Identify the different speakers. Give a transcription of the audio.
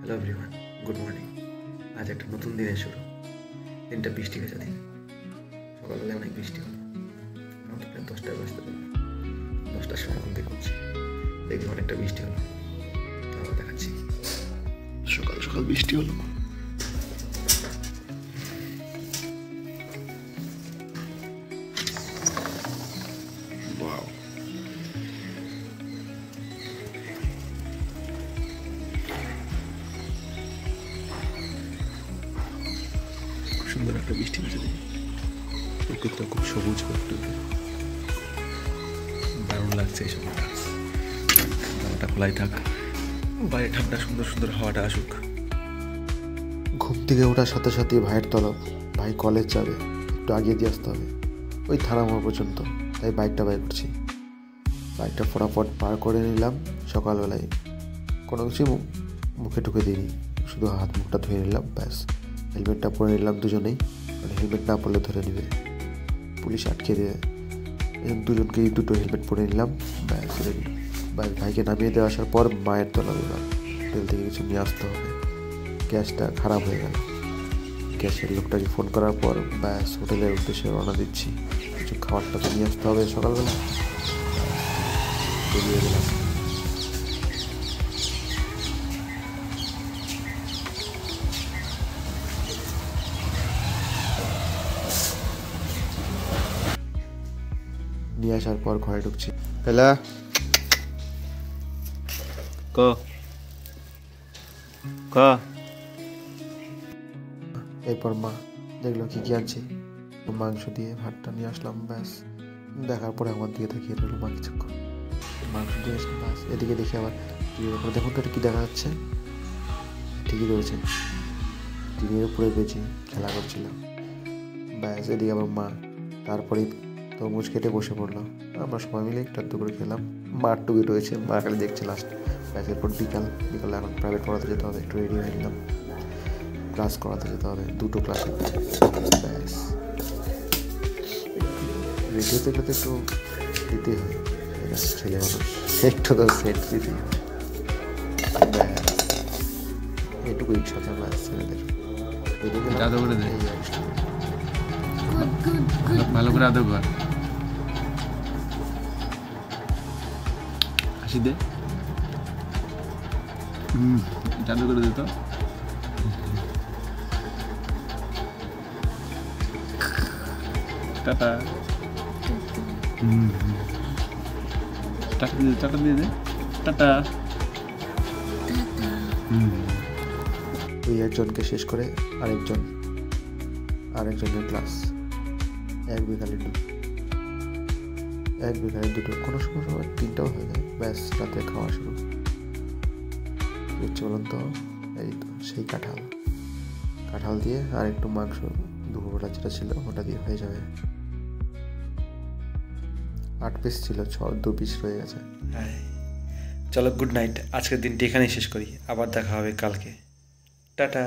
Speaker 1: Hello everyone, good morning. আজ একটা নতুন দিনের শুরু। দিনটা বৃষ্টি ভেজা দিন। সকালবেলায় অনেক বৃষ্টি হলো। আমাদের প্রায় 10টায় বাজতে পারলো। 10টার সময় ঘুম থেকে উঠছি, দেখি অনেকটা বৃষ্টি হলো। তারপর দেখাচ্ছি সকাল সকাল বৃষ্টি হলো। সুন্দর একটা বৃষ্টি হয়েছে, দেখি প্রকৃতিটা খুব সবুজ করতে, দারুণ লাগছে এই সময়টা। জানাটা খোলাই থাক, বাইরে ঠান্ডা সুন্দর সুন্দর হাওয়াটা আসুক।
Speaker 2: ঘুম থেকে ওঠার সাথে সাথে ভাইয়ের তলব, ভাই কলেজ যাবে, একটু আগিয়ে দিয়ে আসতে হবে ওই থানা মোড় পর্যন্ত। তাই বাইকটা বাই করছি। বাইকটা ফটাফট পার করে নিলাম। সকালবেলায় কোনো কিছু মুখে ঢুকে দিইনি, শুধু হাত মুখটা ধুয়ে নিলাম, ব্যাস। হেলমেটটা পরে নিলাম দুজনেই, কারণ হেলমেট না পরলে ধরে নেবে, পুলিশ আটকে দেবে। দুজনকেই দুটো হেলমেট পরে নিলাম, ব্যাস রেডি। ভাইকে নামিয়ে দিয়ে আসার পর মায়ের তলব এলাম। হোটেল থেকে কিছু নিয়ে আসতে হবে, গ্যাসটা খারাপ হয়ে গেল। গ্যাসের লোকটাকে ফোন করার পর ব্যাস হোটেলের উদ্দেশ্যে রওনা দিচ্ছি। কিছু খাবারটা তো নিয়ে আসতে হবে সকালবেলা। বেরিয়ে গেলাম। নিয়ে আসার পর ঘরে ঢুকছি। হ্যালো
Speaker 1: ক ক
Speaker 2: এরপর মা দেখলো কি কি আনছি, মাংস দিয়ে ভাতটা নিয়ে আসলাম, ব্যাস। দেখার পরে আমার দিকে তাকিয়ে রইল মা কিছুক্ষণ। মাংস দিয়ে আসলাম, ব্যাস। এদিকে দেখি আবার টিভির উপরে, দেখুন তো এটা কি দেখা যাচ্ছে। ঠিকই ধরেছেন, টিভির উপরে বেঁচে খেলা করছিল, ব্যাস। এদিকে আবার মা তারপরে তরমুজ কেটে বসে পড়লো। আমরা সবাই মিলে একটু আধটু করে খেলাম। মার টুকি রয়েছে, মা খালি দেখছে লাস্ট। ব্যাস এরপর বিকালে এখন প্রাইভেট পড়াতে যেতে হবে, একটু রেডি হয়ে নিলাম। ক্লাস করাতে যেতে হবে, দুটো ক্লাস, ব্যাস। রেডিওতে গেলে তো একটু দিতে হয়, ছেলে মানুষ, একটু তো সেট দিতে হয়, ব্যাস। এটুকুই সাথে ব্যাস ছেলেদের
Speaker 1: ভালো করে আদর কর, হাসি দে, আদর করে দে তো। টাটা, টাটা দিয়ে দে, টাটা।
Speaker 2: দুই একজনকে শেষ করে আরেকজনের ক্লাস। এক বিকালে দুটো, কোনো সময় 3টাও হয়ে যায়, ব্যাস। রাতে খাওয়া শুরু। বলুন তো, এই তো সেই কাঁঠাল দিয়ে আর একটু মাংস, দুপুরবেলা যেটা ছিল ওটা দিয়ে হয়ে যাবে। 8 পিস ছিল, 2 পিস রয়ে গেছে।
Speaker 1: চলো, গুড নাইট। আজকের দিনটি এখানেই শেষ করি, আবার দেখা হবে কালকে। টাটা।